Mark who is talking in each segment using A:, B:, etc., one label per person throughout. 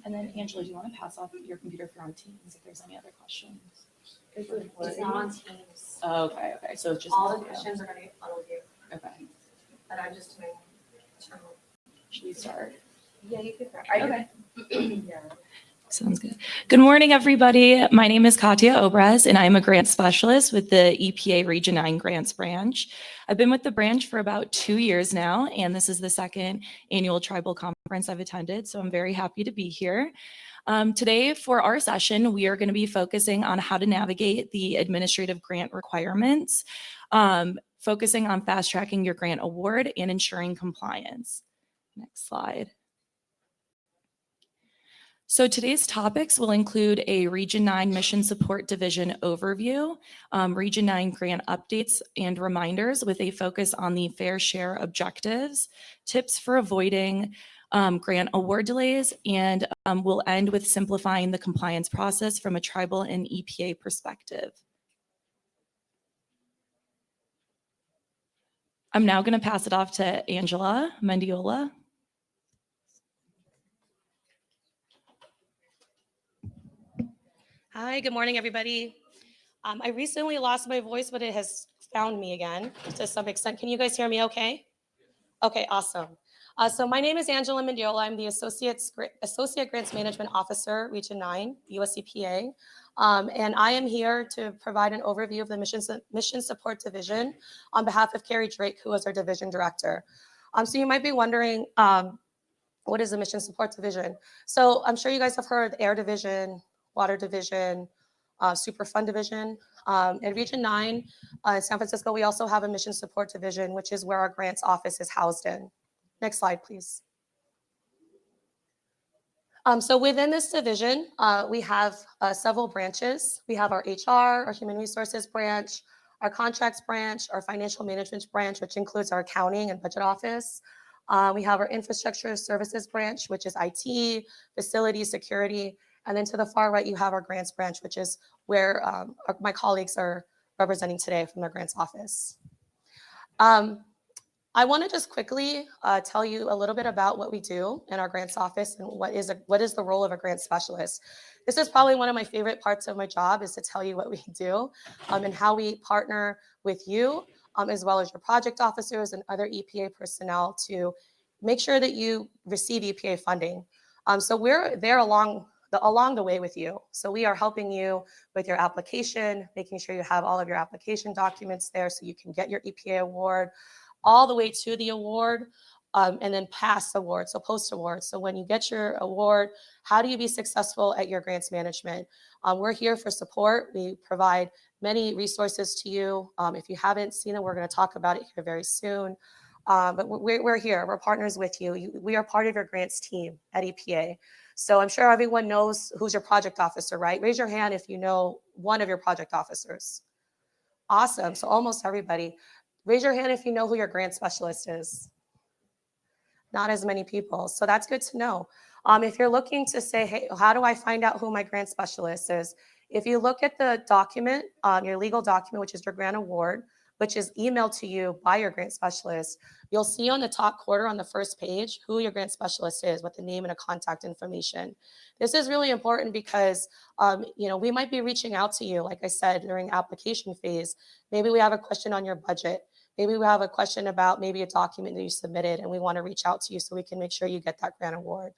A: And then Angela, do you want to pass off your computer for on Teams if there's any other questions?
B: It's not on Teams.
A: Oh, okay. So it's just
B: all the questions are going to be funneled you.
A: Okay.
B: But I'm just doing internal.
A: Should we start?
B: Yeah, you can start.
A: Okay.
B: Yeah.
A: Sounds good. Good morning, everybody. My name is Katya Obraz, and I'm a grant specialist with the EPA Region 9 Grants Branch. I've been with the branch for about 2 years now, and this is the second annual tribal conference I've attended, so I'm very happy to be here. Today, for our session, we are going to be focusing on how to navigate the administrative grant requirements, focusing on fast-tracking your grant award and ensuring compliance. Next slide. So today's topics will include a Region 9 Mission Support Division overview, Region 9 grant updates and reminders with a focus on the fair share objectives, tips for avoiding grant award delays, and we'll end with simplifying the compliance process from a tribal and EPA perspective. I'm now going to pass it off to Angela Mendiola.
C: Hi, good morning, everybody. I recently lost my voice, but it has found me again to some extent. Can you guys hear me okay? Okay, awesome. So my name is Angela Mendiola. I'm the Associate Grants Management Officer, Region 9, US EPA. And I am here to provide an overview of the Mission Support Division on behalf of Carrie Drake, who is our Division Director. So you might be wondering, what is the Mission Support Division? So I'm sure you guys have heard Air Division, Water Division, Superfund Division. In Region 9, in San Francisco, we also have a Mission Support Division, which is where our grants office is housed in. Next slide, please. So within this division, we have several branches. We have our HR, our Human Resources branch, our Contracts branch, our Financial Management branch, which includes our Accounting and Budget office. We have our Infrastructure Services branch, which is IT, Facilities, Security. And then to the far right, you have our Grants branch, which is where my colleagues are representing today from the Grants office. I want to just quickly tell you a little bit about what we do in our Grants office and what is the role of a grant specialist. This is probably one of my favorite parts of my job, is to tell you what we do and how we partner with you, as well as your project officers and other EPA personnel to make sure that you receive EPA funding. So we're there along the way with you. So we are helping you with your application, making sure you have all of your application documents there so you can get your EPA award, all the way to the award, and then past award, so post-award. So when you get your award, how do you be successful at your grants management? We're here for support. We provide many resources to you. If you haven't seen it, we're going to talk about it here very soon. But we're here. We're partners with you. We are part of your grants team at EPA. So I'm sure everyone knows who's your project officer, right? Raise your hand if you know one of your project officers. Awesome. So almost everybody. Raise your hand if you know who your grant specialist is. Not as many people. So that's good to know. If you're looking to say, hey, how do I find out who my grant specialist is? If you look at the document, your legal document, which is your grant award, which is emailed to you by your grant specialist, you'll see on the top corner on the first page who your grant specialist is with the name and a contact information. This is really important because we might be reaching out to you, like I said, during application phase. Maybe we have a question on your budget. Maybe we have a question about maybe a document that you submitted and we want to reach out to you so we can make sure you get that grant award.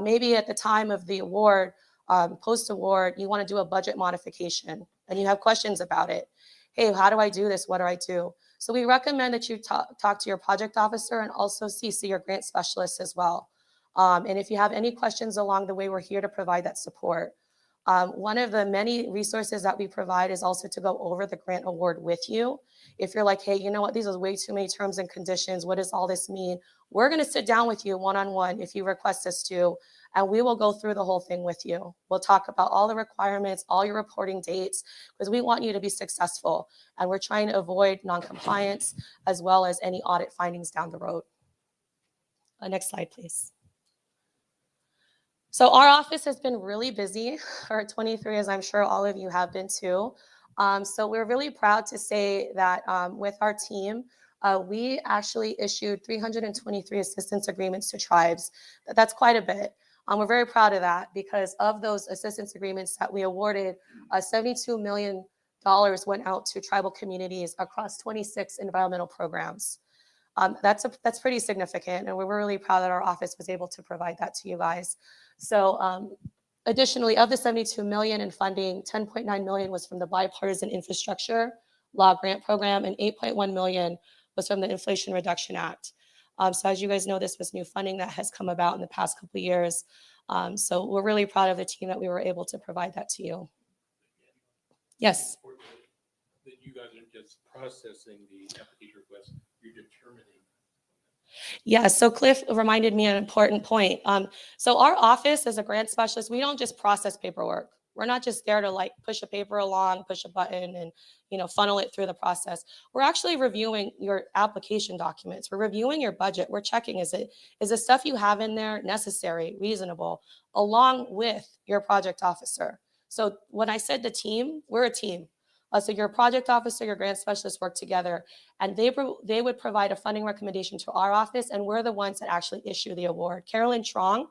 C: Maybe at the time of the award, post-award, you want to do a budget modification and you have questions about it. Hey, how do I do this? What do I do? So we recommend that you talk to your project officer and also CC your grant specialist as well. And if you have any questions along the way, we're here to provide that support. One of the many resources that we provide is also to go over the grant award with you. If you're like, hey, you know what, these are way too many terms and conditions. What does all this mean? We're going to sit down with you one-on-one if you request us to, and we will go through the whole thing with you. We'll talk about all the requirements, all your reporting dates, because we want you to be successful. And we're trying to avoid non-compliance as well as any audit findings down the road. Next slide, please. So our office has been really busy for 23, as I'm sure all of you have been too. So we're really proud to say that with our team, we actually issued 323 assistance agreements to tribes. That's quite a bit. We're very proud of that because of those assistance agreements that we awarded, $72 million went out to tribal communities across 26 environmental programs. That's pretty significant, and we're really proud that our office was able to provide that to you guys. So additionally, of the $72 million in funding, $10.9 million was from the Bipartisan Infrastructure Law Grant Program, and $8.1 million was from the Inflation Reduction Act. So as you guys know, this was new funding that has come about in the past couple of years. So we're really proud of the team that we were able to provide that to you. Yes.
D: That you guys are just processing the application request, you're determining.
C: Yeah, so Cliff reminded me an important point. So our office as a grant specialist, we don't just process paperwork. We're not just there to like push a paper along, push a button and, funnel it through the process. We're actually reviewing your application documents. We're reviewing your budget. We're checking, is the stuff you have in there necessary, reasonable, along with your project officer. So when I said the team, we're a team. So your project officer, your grant specialist work together, and they would provide a funding recommendation to our office, and we're the ones that actually issue the award. Carolyn Trong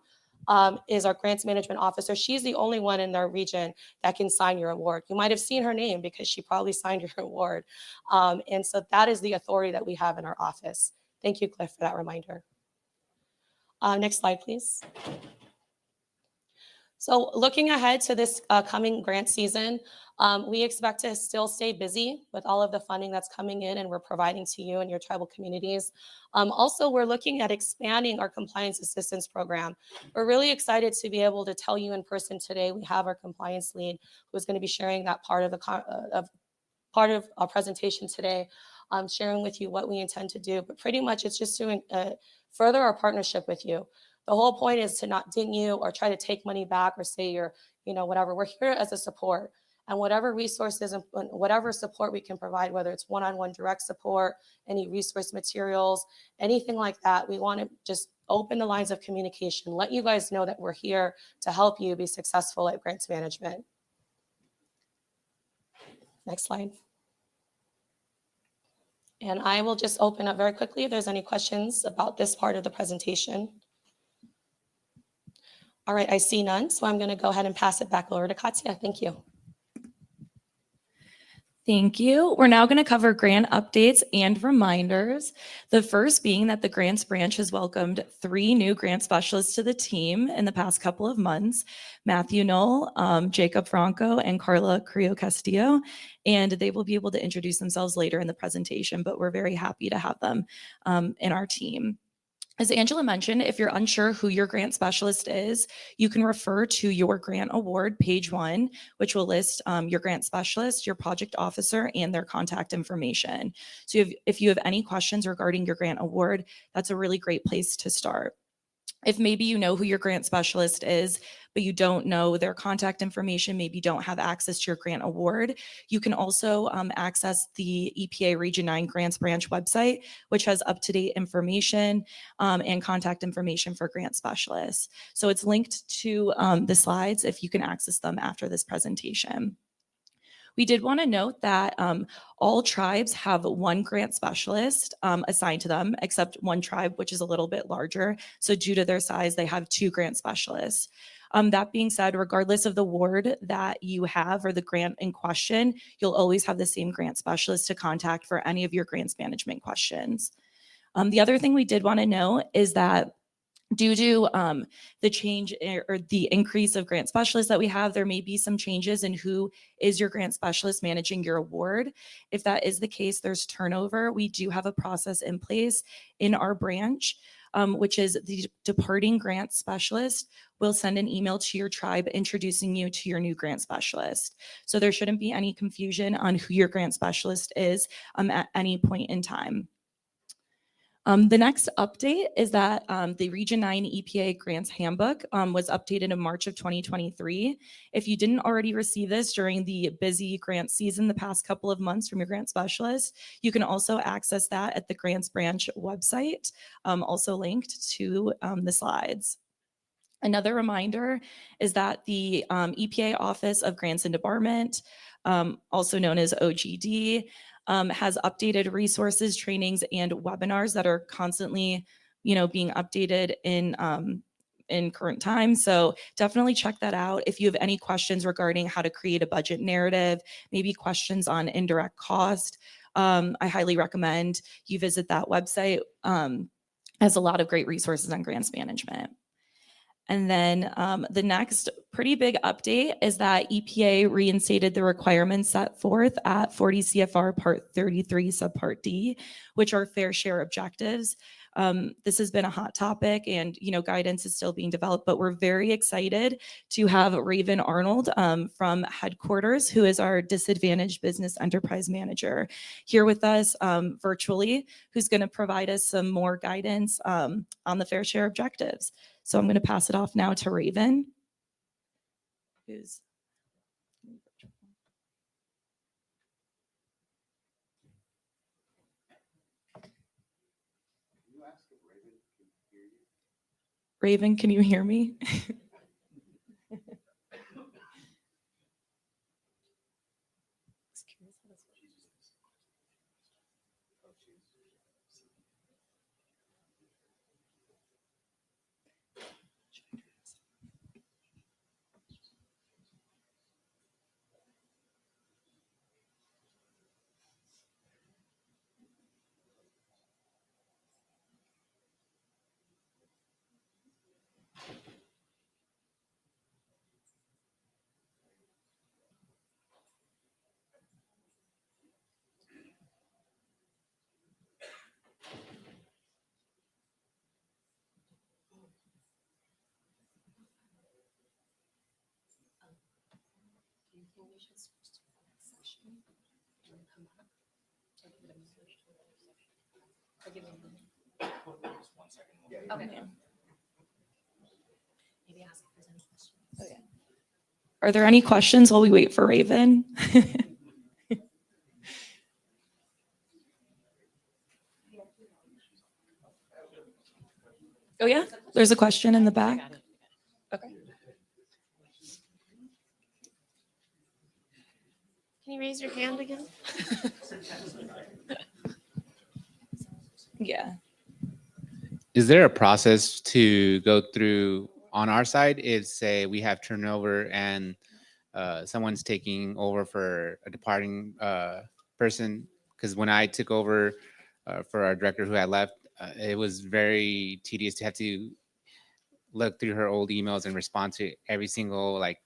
C: is our grants management officer. She's the only one in their region that can sign your award. You might have seen her name because she probably signed your award. And so that is the authority that we have in our office. Thank you, Cliff, for that reminder. Next slide, please. So looking ahead to this coming grant season, we expect to still stay busy with all of the funding that's coming in and we're providing to you and your tribal communities. Also, we're looking at expanding our compliance assistance program. We're really excited to be able to tell you in person today. We have our compliance lead who's going to be sharing that part of our presentation today, sharing with you what we intend to do. But pretty much it's just doing further our partnership with you. The whole point is to not ding you or try to take money back or say you're, whatever. We're here as a support, and whatever resources and whatever support we can provide, whether it's one-on-one direct support, any resource materials, anything like that, we want to just open the lines of communication, let you guys know that we're here to help you be successful at grants management. Next slide. And I will just open up very quickly if there's any questions about this part of the presentation. All right, I see none, so I'm going to go ahead and pass it back over to Katya. Thank you.
A: Thank you. We're now going to cover grant updates and reminders. The first being that the grants branch has welcomed 3 new grant specialists to the team in the past couple of months, Matthew Knoll, Jacob Franco, and Carla Carrillo Castillo, and they will be able to introduce themselves later in the presentation, but we're very happy to have them in our team. As Angela mentioned, if you're unsure who your grant specialist is, you can refer to your grant award, page 1, which will list your grant specialist, your project officer, and their contact information. So if you have any questions regarding your grant award, that's a really great place to start. If maybe you know who your grant specialist is, but you don't know their contact information, maybe you don't have access to your grant award, you can also access the EPA Region 9 Grants Branch website, which has up-to-date information and contact information for grant specialists. So it's linked to the slides if you can access them after this presentation. We did want to note that all tribes have 1 grant specialist assigned to them, except one tribe, which is a little bit larger. So due to their size, they have 2 grant specialists. That being said, regardless of the ward that you have or the grant in question, you'll always have the same grant specialist to contact for any of your grants management questions. The other thing we did want to note is that due to the change or the increase of grant specialists that we have, there may be some changes in who is your grant specialist managing your award. If that is the case, there's turnover. We do have a process in place in our branch, which is the departing grant specialist will send an email to your tribe introducing you to your new grant specialist. So there shouldn't be any confusion on who your grant specialist is at any point in time. The next update is that the Region 9 EPA Grants Handbook was updated in March of 2023. If you didn't already receive this during the busy grant season the past couple of months from your grant specialist, you can also access that at the Grants Branch website, also linked to the slides. Another reminder is that the EPA Office of Grants and Debarment, also known as OGD, has updated resources, trainings, and webinars that are constantly, being updated in current time. So definitely check that out. If you have any questions regarding how to create a budget narrative, maybe questions on indirect cost, I highly recommend you visit that website. Has a lot of great resources on grants management. And then the next pretty big update is that EPA reinstated the requirements set forth at 40 CFR Part 33 Subpart D, which are fair share objectives. This has been a hot topic, and guidance is still being developed, but we're very excited to have Raven Arnold from headquarters, who is our disadvantaged business enterprise manager, here with us virtually, who's going to provide us some more guidance on the fair share objectives. So I'm going to pass it off now to Raven, who's Raven, can you hear me? Okay. Are there any questions while we wait for Raven? Oh yeah, there's a question in the back. Okay.
C: Can you raise your hand again?
A: Yeah.
E: Is there a process to go through on our side? Is say we have turnover and someone's taking over for a departing person? Because when I took over for our director who had left, it was very tedious to have to look through her old emails and respond to every single like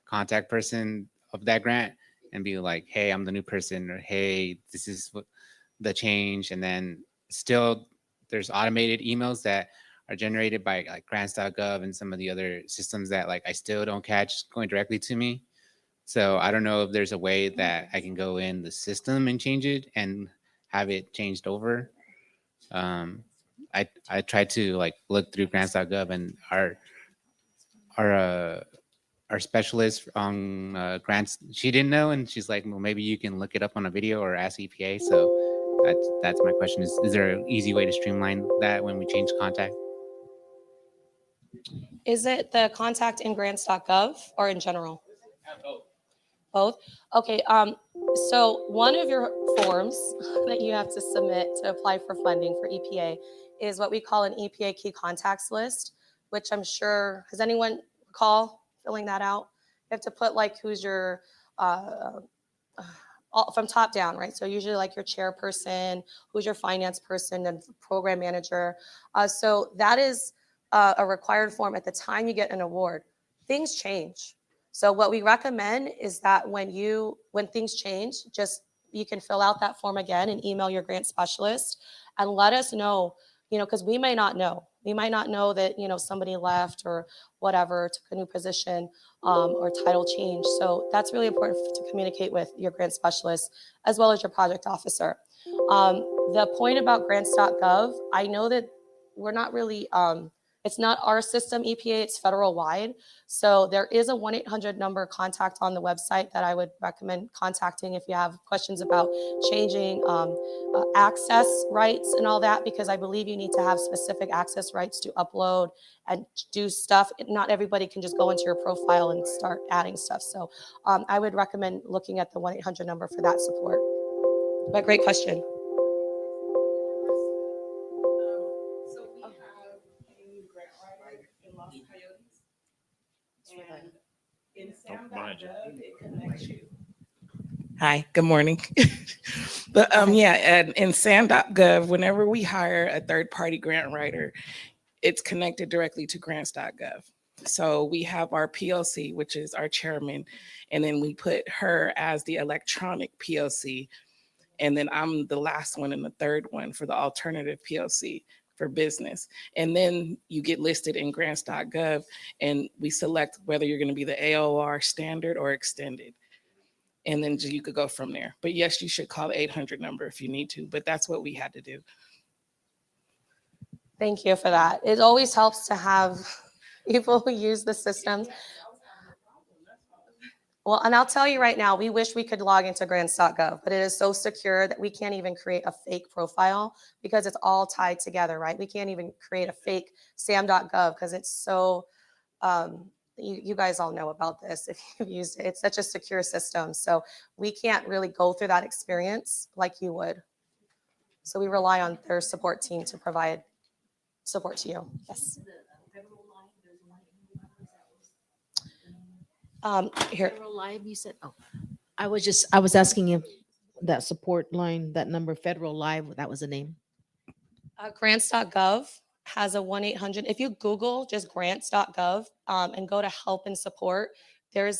E: contact person of that grant and be like, hey, I'm the new person, or hey, this is what the change. And then still there's automated emails that are generated by like grants.gov and some of the other systems that like I still don't catch going directly to me. So I don't know if there's a way that I can go in the system and change it and have it changed over. I tried to like look through grants.gov, and our specialist on grants, she didn't know, and she's like, well, maybe you can look it up on a video or ask EPA. So that's my question: is there an easy way to streamline that when we change contact?
C: Is it the contact in grants.gov or in general? Both. Okay. So one of your forms that you have to submit to apply for funding for EPA is what we call an EPA key contacts list, which I'm sure, has anyone recall filling that out? You have to put like who's your, from top down, right? So usually like your chairperson, who's your finance person, and program manager. So that is a required form at the time you get an award. Things change. So what we recommend is that when things change, just you can fill out that form again and email your grant specialist and let us know, because we may not know. We might not know that, somebody left or whatever, took a new position or title change. So that's really important to communicate with your grant specialist as well as your project officer. The point about grants.gov, I know that we're not really, it's not our system, EPA, it's federal wide. So there is a 1-800 number contact on the website that I would recommend contacting if you have questions about changing access rights and all that, because I believe you need to have specific access rights to upload and do stuff. Not everybody can just go into your profile and start adding stuff. So I would recommend looking at the 1-800 number for that support. But great question.
F: So we have a new grant writer in Los Coyotes. And in SAM.gov, it connects you. Hi, good morning. But yeah, and in SAM.gov, whenever we hire a third-party grant writer, it's connected directly to grants.gov. So we have our POC, which is our chairman, and then we put her as the electronic POC. And then I'm the last one and the third one for the alternative POC for business. And then you get listed in grants.gov and we select whether you're going to be the AOR standard or extended. And then you could go from there. But yes, you should call the 800 number if you need to, but that's what we had to do.
C: Thank you for that. It always helps to have people who use the systems. Well, and I'll tell you right now, we wish we could log into grants.gov, but it is so secure that we can't even create a fake profile because it's all tied together, right? We can't even create a fake sam.gov because it's so, you guys all know about this if you've used it. It's such a secure system. So we can't really go through that experience like you would. So we rely on their support team to provide support to you. Yes. Here.
G: Federal Live, you said, oh, I was asking if that support line, that number, Federal Live, that was the name.
C: Grants.gov has a 1-800. If you Google just grants.gov and go to help and support, they're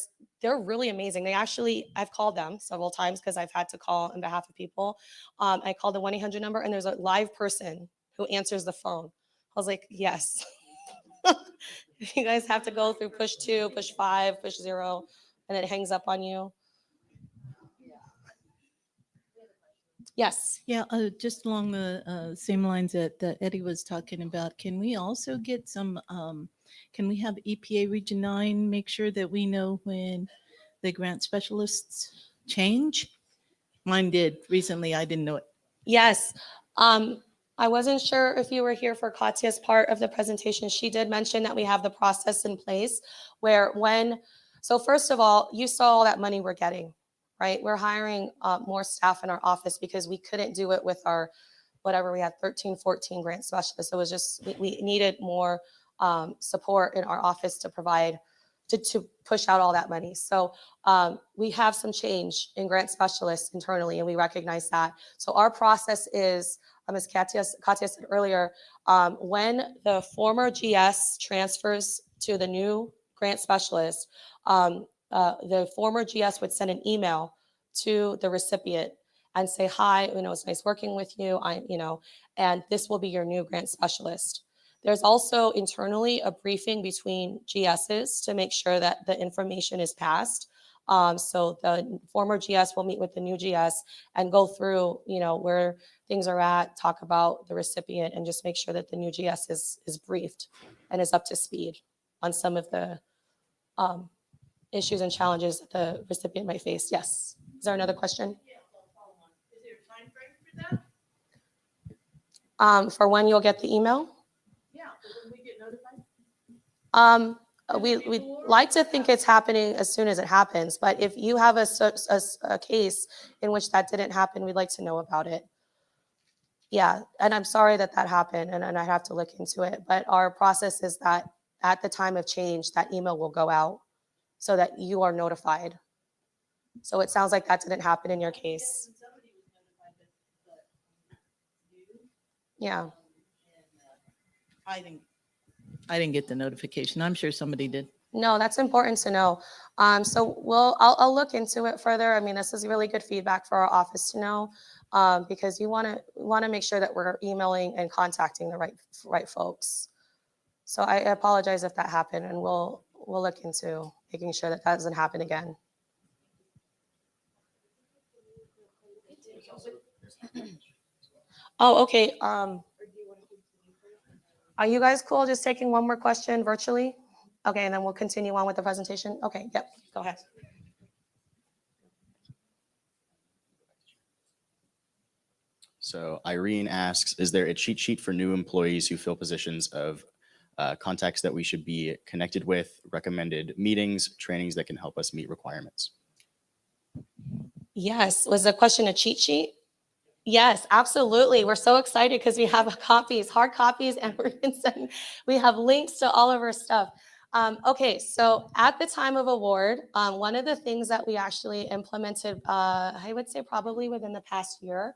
C: really amazing. I've called them several times because I've had to call on behalf of people. I called the 1-800 number and there's a live person who answers the phone. I was like, yes. You guys have to go through push 2, push 5, push 0, and it hangs up on you. Yes.
H: Yeah, just along the same lines that Eddie was talking about, can we also get some, can we have EPA Region 9 make sure that we know when the grant specialists change? Mine did recently, I didn't know it.
C: Yes. I wasn't sure if you were here for Katya's part of the presentation. She did mention that we have the process in place where so first of all, you saw all that money we're getting, right? We're hiring more staff in our office because we couldn't do it with our, whatever we had, 13, 14 grant specialists. It was just, we needed more support in our office to provide, to push out all that money. So we have some change in grant specialists internally, and we recognize that. So our process is, as Katya said earlier, when the former GS transfers to the new grant specialist, the former GS would send an email to the recipient and say, hi, it's nice working with you, and this will be your new grant specialist. There's also internally a briefing between GSs to make sure that the information is passed. So the former GS will meet with the new GS and go through, where things are at, talk about the recipient, and just make sure that the new GS is briefed and is up to speed on some of the issues and challenges that the recipient might face. Yes. Is there another question?
F: Is there a time frame for that?
C: For when you'll get the email?
F: Yeah, when we get notified?
C: We'd like to think it's happening as soon as it happens, but if you have a case in which that didn't happen, we'd like to know about it. Yeah, and I'm sorry that happened, and I have to look into it, but our process is that at the time of change, that email will go out so that you are notified. So it sounds like that didn't happen in your case. Yeah.
H: I didn't get the notification. I'm sure somebody did.
C: No, that's important to know. So I'll look into it further. I mean, this is really good feedback for our office to know, because you want to make sure that we're emailing and contacting the right folks. So I apologize if that happened, and we'll look into making sure that doesn't happen again. Oh, okay. Are you guys cool just taking one more question virtually? Okay, and then we'll continue on with the presentation. Okay, yep, go ahead.
I: So Irene asks, is there a cheat sheet for new employees who fill positions of contacts that we should be connected with, recommended meetings, trainings that can help us meet requirements?
C: Yes, was the question a cheat sheet? Yes, absolutely. We're so excited because we have copies, hard copies, and we have links to all of our stuff. Okay, so at the time of award, one of the things that we actually implemented, I would say probably within the past year,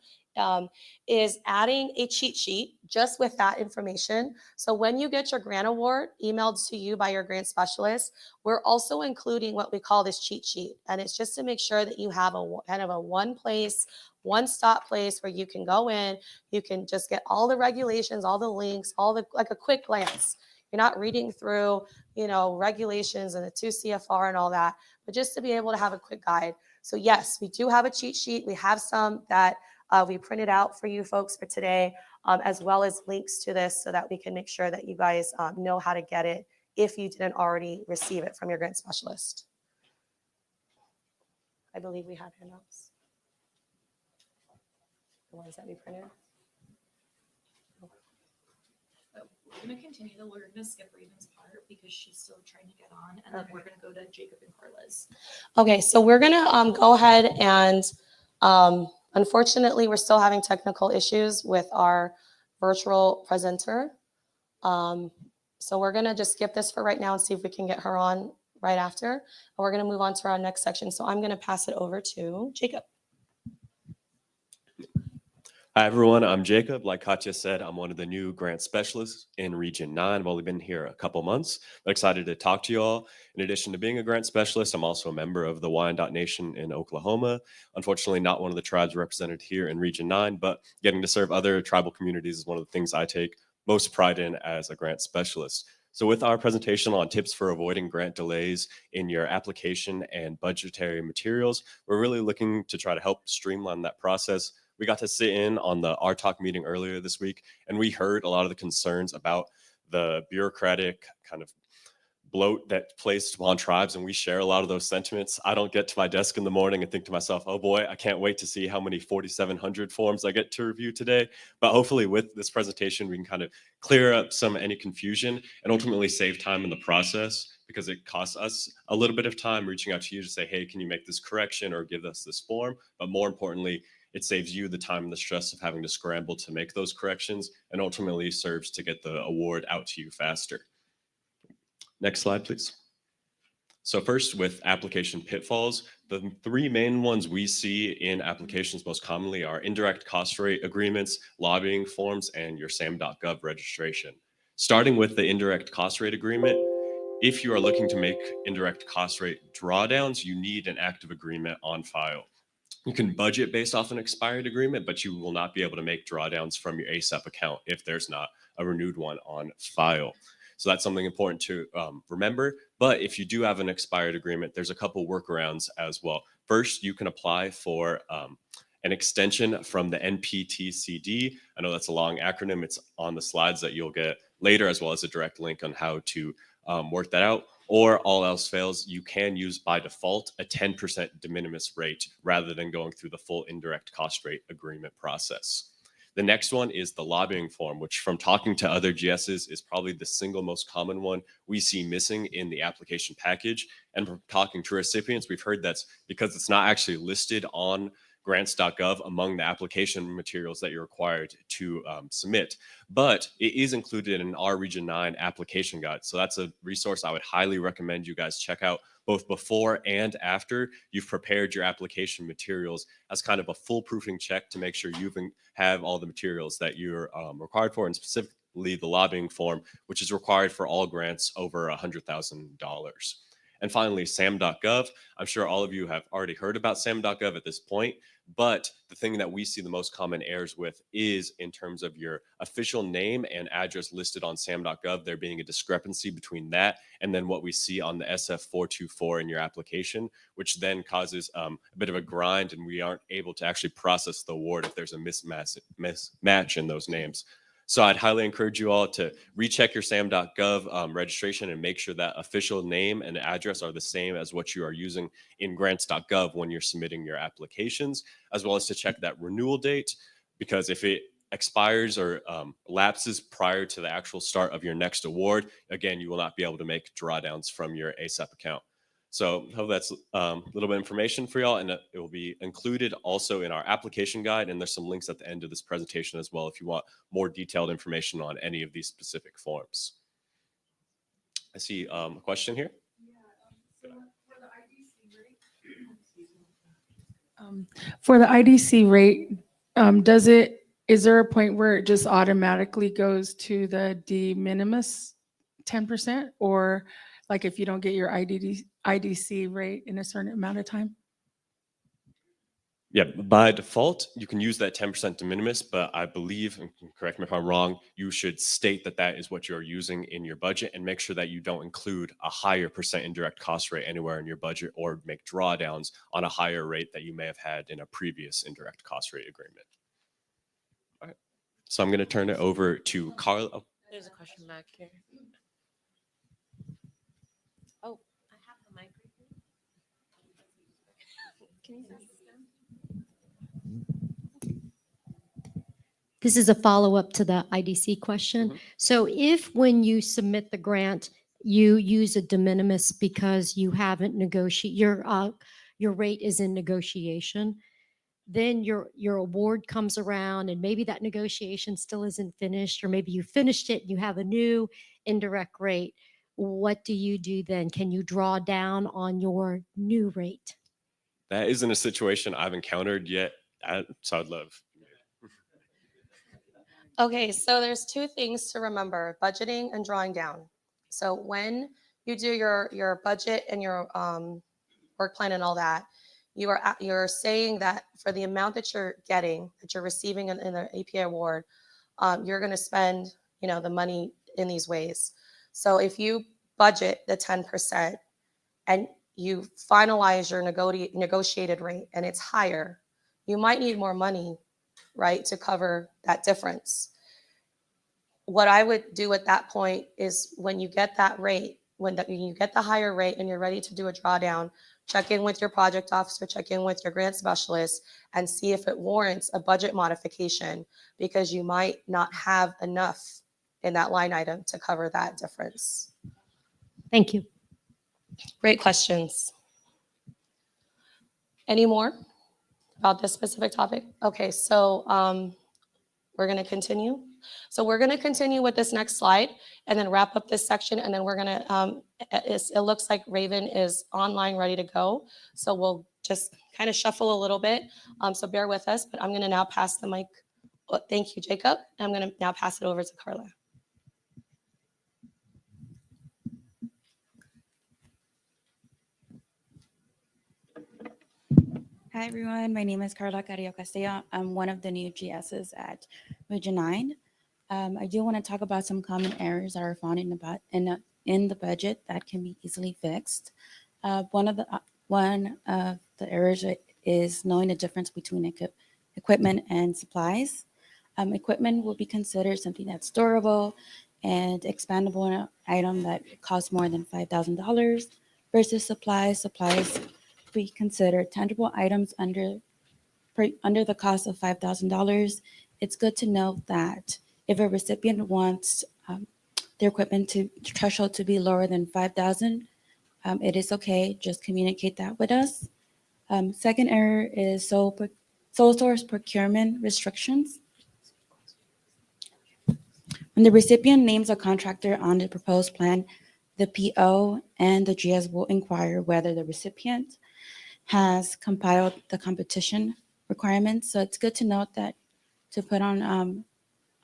C: is adding a cheat sheet just with that information. So when you get your grant award emailed to you by your grant specialist, we're also including what we call this cheat sheet. And it's just to make sure that you have a kind of a one-stop place where you can go in, you can just get all the regulations, all the links, like a quick glance. You're not reading through, regulations and the 2 CFR and all that, but just to be able to have a quick guide. So yes, we do have a cheat sheet. We have some that we printed out for you folks for today, as well as links to this so that we can make sure that you guys know how to get it if you didn't already receive it from your grant specialist. I believe we have handouts. The ones that we printed.
A: We're going to continue, though. We're going to skip Raven's part because she's still trying to get on, and then we're going to go to Jacob and Carla's.
C: Okay, so we're going to go ahead and unfortunately, we're still having technical issues with our virtual presenter. So we're going to just skip this for right now and see if we can get her on right after. And we're going to move on to our next section. So I'm going to pass it over to Jacob.
J: Hi, everyone. I'm Jacob. Like Katya said, I'm one of the new grant specialists in Region 9. I've only been here a couple months, but excited to talk to you all. In addition to being a grant specialist, I'm also a member of the Wyandotte Nation in Oklahoma. Unfortunately, not one of the tribes represented here in Region 9, but getting to serve other tribal communities is one of the things I take most pride in as a grant specialist. So with our presentation on tips for avoiding grant delays in your application and budgetary materials, we're really looking to try to help streamline that process. We got to sit in on the RTalk meeting earlier this week, and we heard a lot of the concerns about the bureaucratic kind of bloat that placed upon tribes, and we share a lot of those sentiments. I don't get to my desk in the morning and think to myself, oh boy, I can't wait to see how many 4,700 forms I get to review today. But hopefully with this presentation, we can kind of clear up any confusion and ultimately save time in the process, because it costs us a little bit of time reaching out to you to say, hey, can you make this correction or give us this form? But more importantly, it saves you the time and the stress of having to scramble to make those corrections, and ultimately serves to get the award out to you faster. Next slide, please. So first, with application pitfalls, the 3 main ones we see in applications most commonly are indirect cost rate agreements, lobbying forms, and your SAM.gov registration. Starting with the indirect cost rate agreement, if you are looking to make indirect cost rate drawdowns, you need an active agreement on file. You can budget based off an expired agreement, but you will not be able to make drawdowns from your ASAP account if there's not a renewed one on file. So that's something important to remember. But if you do have an expired agreement, there's a couple workarounds as well. First, you can apply for an extension from the NPTCD. I know that's a long acronym. It's on the slides that you'll get later, as well as a direct link on how to work that out. Or all else fails, you can use by default a 10% de minimis rate rather than going through the full indirect cost rate agreement process. The next one is the lobbying form, which from talking to other GSs is probably the single most common one we see missing in the application package. And from talking to recipients, we've heard that's because it's not actually listed on grants.gov among the application materials that you're required to submit, but it is included in our Region 9 application guide. So that's a resource I would highly recommend you guys check out both before and after you've prepared your application materials as kind of a foolproofing check to make sure you have all the materials that you're required for, and specifically the lobbying form, which is required for all grants over $100,000. And finally, SAM.gov. I'm sure all of you have already heard about SAM.gov at this point, but the thing that we see the most common errors with is in terms of your official name and address listed on SAM.gov, there being a discrepancy between that and then what we see on the SF424 in your application, which then causes a bit of a grind, and we aren't able to actually process the award if there's a mismatch in those names. So I'd highly encourage you all to recheck your SAM.gov registration and make sure that official name and address are the same as what you are using in grants.gov when you're submitting your applications, as well as to check that renewal date, because if it expires or lapses prior to the actual start of your next award, again, you will not be able to make drawdowns from your ASAP account. So hope that's a little bit of information for y'all, and it will be included also in our application guide. And there's some links at the end of this presentation as well if you want more detailed information on any of these specific forms. I see a question here.
K: For the IDC rate, is there a point where it just automatically goes to the de minimis 10%? Or like if you don't get your IDC rate in a certain amount of time?
J: Yeah, by default, you can use that 10% de minimis, but I believe, and correct me if I'm wrong, you should state that that is what you're using in your budget and make sure that you don't include a higher percent indirect cost rate anywhere in your budget or make drawdowns on a higher rate that you may have had in a previous indirect cost rate agreement. All right, so I'm going to turn it over to Carla. Oh,
C: There's a question back here. Oh, I have the mic. Can you pass this down?
L: This is a follow-up to the IDC question. So if when you submit the grant, you use a de minimis because you haven't negotiated, your rate is in negotiation, then your award comes around and maybe that negotiation still isn't finished, or maybe you finished it and you have a new indirect rate. What do you do then? Can you draw down on your new rate?
J: that isn't a situation I've encountered yet, so I'd love.
C: Okay, so there's two things to remember: budgeting and drawing down. So when you do your budget and your work plan and all that, you're saying that for the amount that you're getting, that you're receiving in the APA award, you're going to spend the money in these ways. So if you budget the 10% and you finalize your negotiated rate and it's higher, you might need more money, right, to cover that difference. What I would do at that point is when you get that rate, when you get the higher rate and you're ready to do a drawdown, check in with your project officer, check in with your grant specialist, and see if it warrants a budget modification, because you might not have enough in that line item to cover that difference.
L: Thank you.
C: Great questions. Any more about this specific topic? Okay, so we're going to continue. So we're going to continue with this next slide and then wrap up this section. And then we're going to, it looks like Raven is online, ready to go. So we'll just kind of shuffle a little bit. So bear with us, but I'm going to now pass the mic. Oh, thank you, Jacob. I'm going to now pass it over to Carla.
M: Hi, everyone. My name is Carla Castillo. I'm one of the new GSs at Region 9. I do want to talk about some common errors that are found in the budget that can be easily fixed. One of the errors is knowing the difference between equipment and supplies. Equipment will be considered something that's durable and expandable in an item that costs more than $5,000 versus supplies. Supplies we consider tangible items under the cost of $5,000. It's good to note that if a recipient wants their equipment threshold to be lower than $5,000, it is okay. Just communicate that with us. Second error is sole source procurement restrictions. When the recipient names a contractor on the proposed plan, the PO and the GS will inquire whether the recipient has compiled the competition requirements. So it's good to note that to put on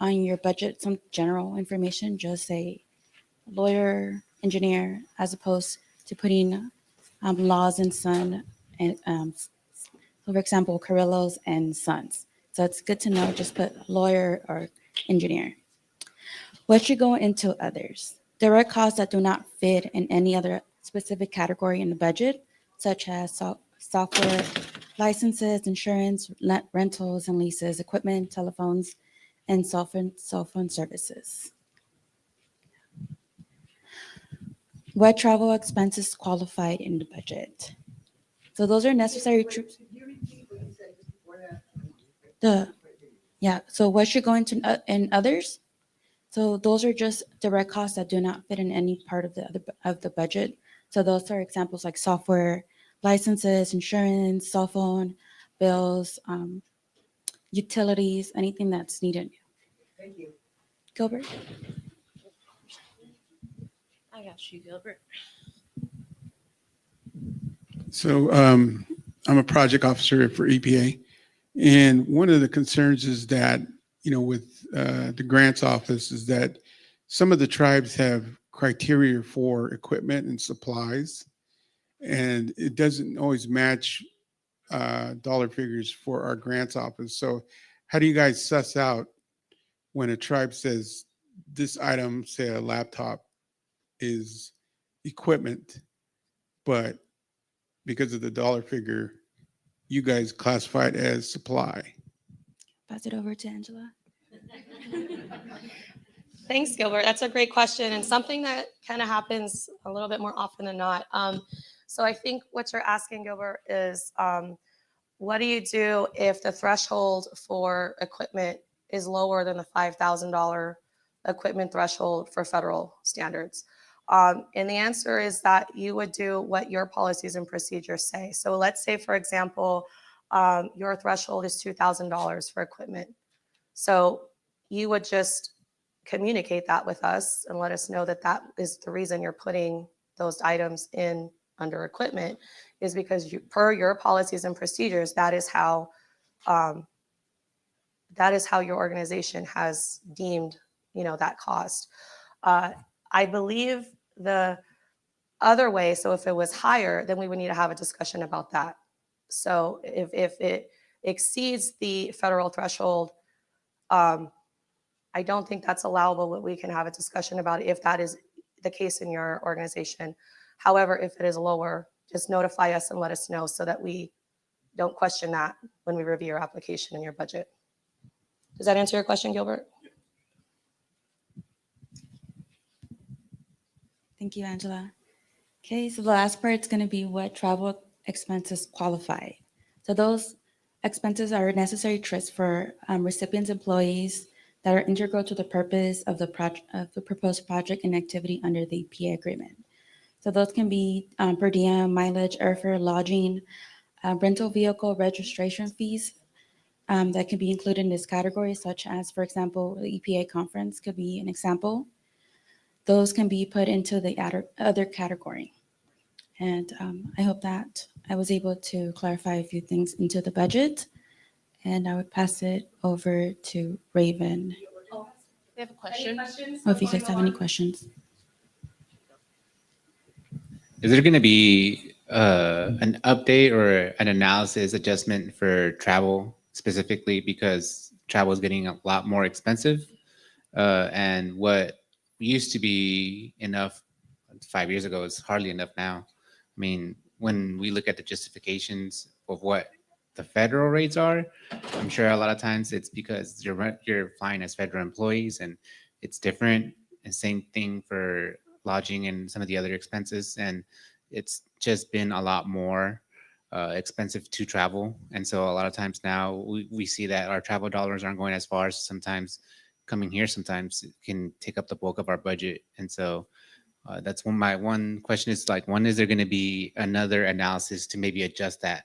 M: your budget some general information, just say lawyer, engineer, as opposed to putting Laws and Son, and so for example, Carrillo's and Sons. So it's good to know, just put lawyer or engineer. What should go into others? Direct costs that do not fit in any other specific category in the budget, such as software licenses, insurance, rentals and leases, equipment, telephones, and cell phone services. What travel expenses qualified in the budget? So those are necessary. So what should go into in others? So those are just direct costs that do not fit in any part of the budget, So those are examples like software licenses, insurance, cell phone bills, utilities, anything that's needed.
F: Thank you.
M: Gilbert?
H: I got you, Gilbert.
N: So I'm a project officer for EPA. And one of the concerns is that, with the grants office is that some of the tribes have criteria for equipment and supplies, and it doesn't always match dollar figures for our grants office. So how do you guys suss out when a tribe says this item, say a laptop, is equipment, but because of the dollar figure, you guys classify it as supply?
M: Pass it over to Angela.
C: Thanks, Gilbert. That's a great question and something that kind of happens a little bit more often than not. So I think what you're asking, Gilbert, is what do you do if the threshold for equipment is lower than the $5,000 equipment threshold for federal standards? And the answer is that you would do what your policies and procedures say. So let's say, for example, your threshold is $2,000 for equipment. So you would just communicate that with us and let us know that that is the reason you're putting those items in under equipment, is because per your policies and procedures, that is how your organization has deemed, that cost. I believe the other way, so if it was higher, then we would need to have a discussion about that. So if it exceeds the federal threshold, I don't think that's allowable, but we can have a discussion about it if that is the case in your organization. However, if it is lower, just notify us and let us know so that we don't question that when we review your application and your budget. Does that answer your question, Gilbert?
M: Thank you, Angela. Okay, so the last part is going to be what travel expenses qualify. So those expenses are necessary trips for recipients' employees that are integral to the purpose of the proposed project and activity under the EPA agreement. So those can be per diem, mileage, airfare, lodging, rental vehicle registration fees that can be included in this category, such as, for example, the EPA conference could be an example. Those can be put into the other category. And I hope that I was able to clarify a few things into the budget. And I would pass it over to Raven.
F: We have a question.
M: Oh, if you guys have any questions.
E: Is there going to be an update or an analysis adjustment for travel specifically, because travel is getting a lot more expensive, and what used to be enough 5 years ago is hardly enough now? I mean, when we look at the justifications of what the federal rates are, I'm sure a lot of times it's because you're flying as federal employees and it's different. And same thing for lodging and some of the other expenses. And it's just been a lot more expensive to travel. And so a lot of times now we see that our travel dollars aren't going as far. Sometimes coming here sometimes it can take up the bulk of our budget. And so that's my one question is, like, when is there going to be another analysis to maybe adjust that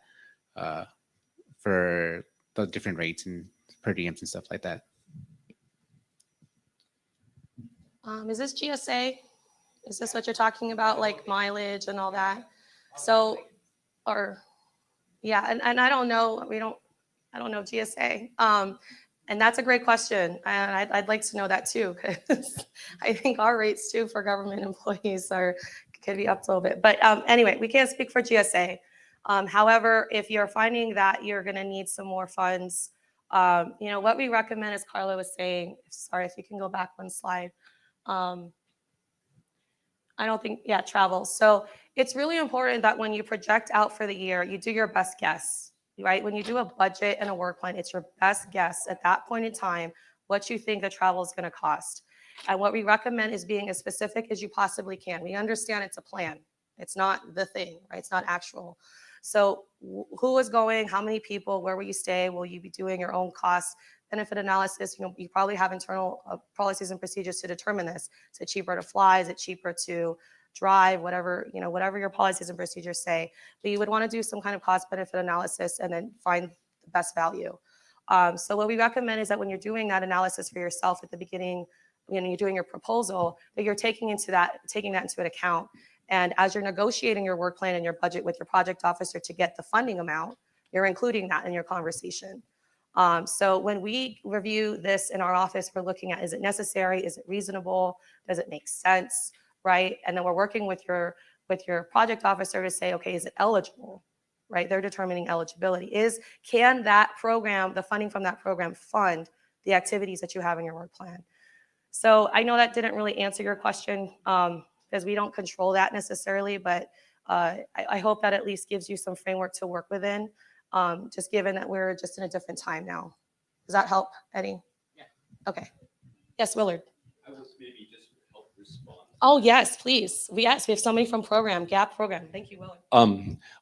E: for the different rates and per diems and stuff like that?
C: Is this GSA? Is this what you're talking about, like mileage and all that? So, or, yeah, and I don't know, I don't know GSA. And that's a great question. And I'd like to know that too, because I think our rates too for government employees could be up a little bit. But anyway, we can't speak for GSA. However, if you're finding that you're going to need some more funds, what we recommend, as Carla was saying, sorry, if you can go back one slide. I don't think, yeah, travel. So it's really important that when you project out for the year, you do your best guess, right? When you do a budget and a work plan, it's your best guess at that point in time what you think the travel is going to cost. And what we recommend is being as specific as you possibly can. We understand it's a plan. It's not the thing, right? It's not actual. So who is going, how many people, where will you stay? Will you be doing your own cost benefit analysis? You probably have internal policies and procedures to determine this. Is it cheaper to fly? Is it cheaper to drive, whatever, whatever your policies and procedures say. But you would want to do some kind of cost benefit analysis and then find the best value. So what we recommend is that when you're doing that analysis for yourself at the beginning, you're doing your proposal, that you're taking that into account. And as you're negotiating your work plan and your budget with your project officer to get the funding amount, you're including that in your conversation. So when we review this in our office, we're looking at, is it necessary? Is it reasonable? Does it make sense? Right? And then we're working with your project officer to say, okay, is it eligible? Right? They're determining eligibility. Can that program, the funding from that program, fund the activities that you have in your work plan? So I know that didn't really answer your question because we don't control that necessarily, but I hope that at least gives you some framework to work within, just given that we're just in a different time now. Does that help, Eddie? Yeah. Okay. Yes, Willard.
O: I was maybe just help respond.
C: Oh, yes, please. Yes, we have somebody from GAP program. Thank you, Willard.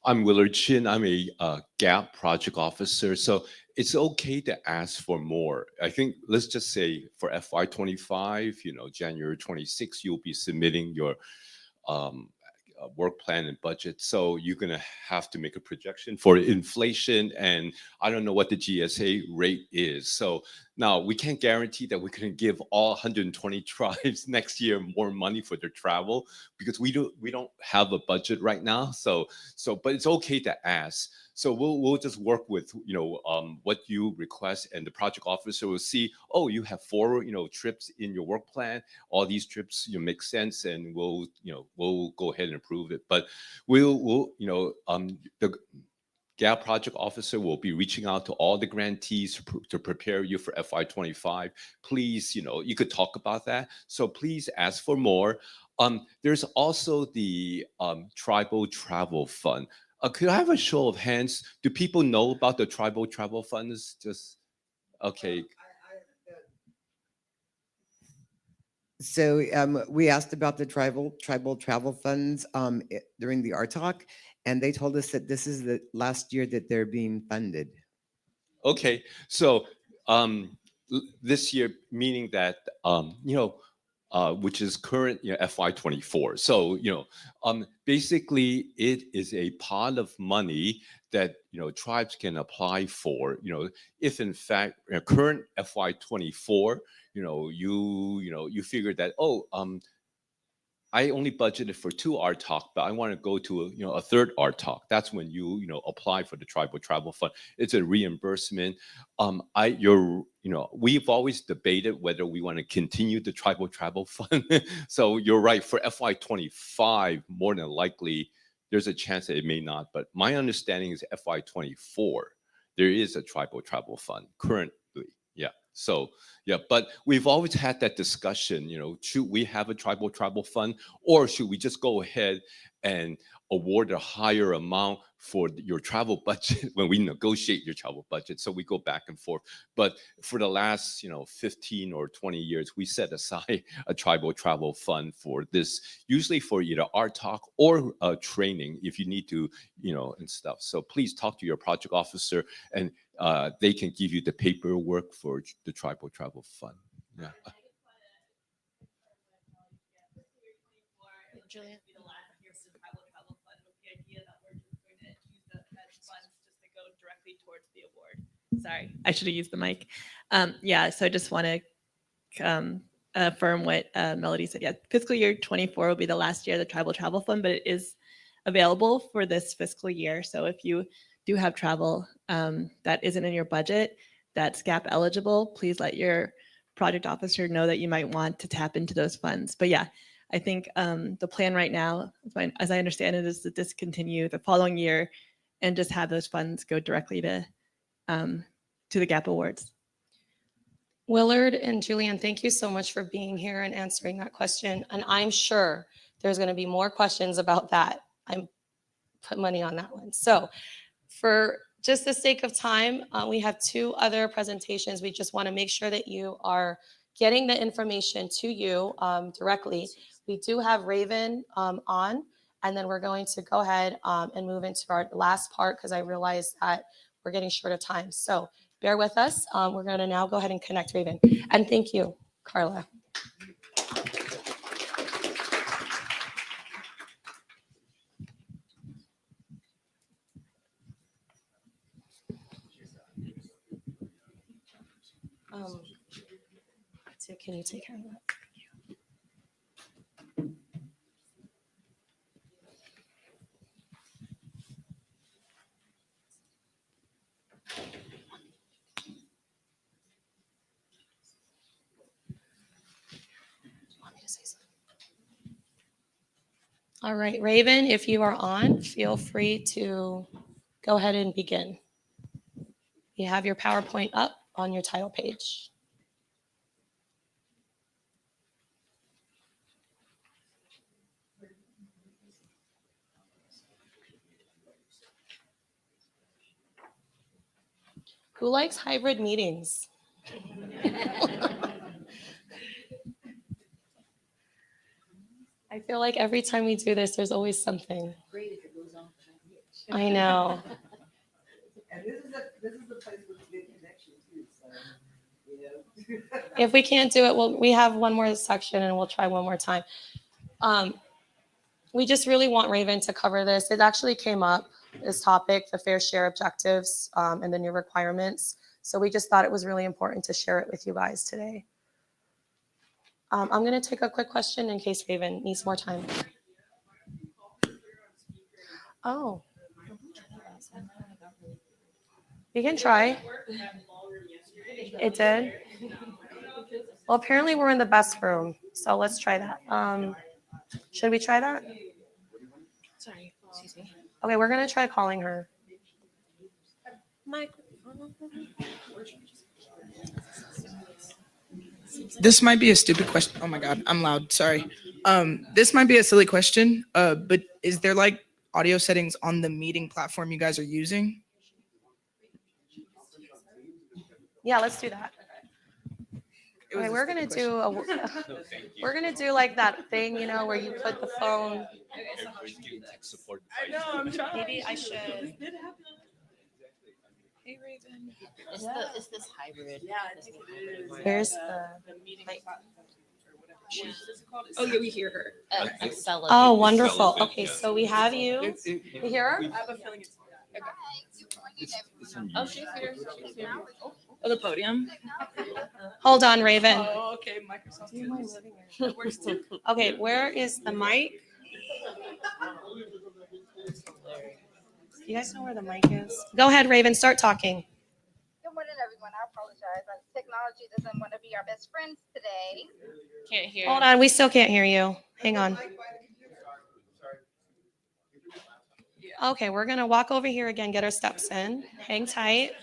O: I'm Willard Chin. I'm a GAP project officer. So it's okay to ask for more. I think let's just say for FY25, January 26, you'll be submitting your work plan and budget. So you're going to have to make a projection for inflation. And I don't know what the GSA rate is. So now we can't guarantee that we're going to give all 120 tribes next year more money for their travel because we don't have a budget right now. So but it's okay to ask. So we'll just work with what you request, and the project officer will see, oh, you have 4 trips in your work plan. All these trips make sense, and we'll go ahead and approve it. But the GAP project officer will be reaching out to all the grantees to prepare you for FY25. Please, you could talk about that. So please ask for more. There's also the Tribal Travel Fund. Could I have a show of hands? Do people know about the Tribal Travel Funds? Just, okay.
P: So we asked about the tribal travel funds during the art talk, and they told us that this is the last year that they're being funded.
O: Okay, so this year, meaning that which is current FY24. So basically, it is a pot of money that tribes can apply for. If in fact current FY24, you figure that I only budgeted for 2 art talk, but I want to go to a 3rd art talk. That's when you apply for the Tribal Travel Fund. It's a reimbursement. We've always debated whether we want to continue the Tribal Travel Fund. So you're right, for FY25, more than likely, there's a chance that it may not. But my understanding is FY24, there is a Tribal Travel Fund currently. Yeah. So yeah, but we've always had that discussion, should we have a Tribal Travel Fund, or should we just go ahead and award a higher amount for your travel budget when we negotiate your travel budget? So we go back and forth. But for the last 15 or 20 years, we set aside a Tribal Travel Fund for this, usually for either art talk or training if you need to, and stuff. So please talk to your project officer, and they can give you the paperwork for the Tribal Travel Fund. Yeah.
C: Julia.
Q: Sorry, I should have used the mic. So I just want to affirm what Melody said. Yeah, fiscal year 24 will be the last year of the Tribal Travel Fund, but it is available for this fiscal year. So if you do have travel that isn't in your budget, that's GAP eligible, please let your project officer know that you might want to tap into those funds. But yeah, I think the plan right now, as I understand it, is to discontinue the following year and just have those funds go directly to the GAP awards.
C: Willard and Julianne, thank you so much for being here and answering that question. And I'm sure there's going to be more questions about that. I'm put money on that one. So for just the sake of time, we have 2 other presentations. We just want to make sure that you are getting the information to you directly. We do have Raven on, and then we're going to go ahead and move into our last part because I realize that we're getting short of time. So bear with us. We're going to now go ahead and connect Raven. And thank you, Carla. So can you take care of that? All right, Raven, if you are on, feel free to go ahead and begin. You have your PowerPoint up on your title page. Who likes hybrid meetings? I feel like every time we do this, there's always something. I know.
F: And this is the place with good connection too, so, you know.
C: If we can't do it, we have one more section and we'll try one more time. We just really want Raven to cover this. It actually came up, this topic, the fair share objectives and the new requirements. So we just thought it was really important to share it with you guys today. I'm going to take a quick question in case Raven needs more time. Oh. You can try. It did? Well, apparently we're in the best room, so let's try that. Should we try that?
G: Sorry, excuse me.
C: Okay, we're going to try calling her.
F: This might be a stupid question. Oh my God, I'm loud. Sorry. This might be a silly question, but is there like audio settings on the meeting platform you guys are using?
C: Yeah, let's do that. Okay, we're gonna do we're gonna do like that thing, you know, where you put the phone.
F: I know, I'm trying.
C: Maybe I should.
F: Hey, Raven.
G: It's this hybrid.
F: Yeah, I think it is.
C: Where's the
F: meeting
C: like-
F: Oh yeah, we hear her.
C: Oh, wonderful. Okay, so we have you. You hear her?
F: I have a feeling it's.
G: Oh, she's here. She's here.
F: Oh, the podium.
C: Hold on, Raven.
F: Oh, okay, Microsoft Teams. That works too.
C: Okay, where is the mic? You guys know where the mic is? Go ahead, Raven, start talking.
R: Good morning, everyone. I apologize. Technology doesn't want to be our best friends today.
G: Can't hear.
C: Hold on, we still can't hear you. Hang on. Okay, we're gonna walk over here again, get our steps in. Hang tight.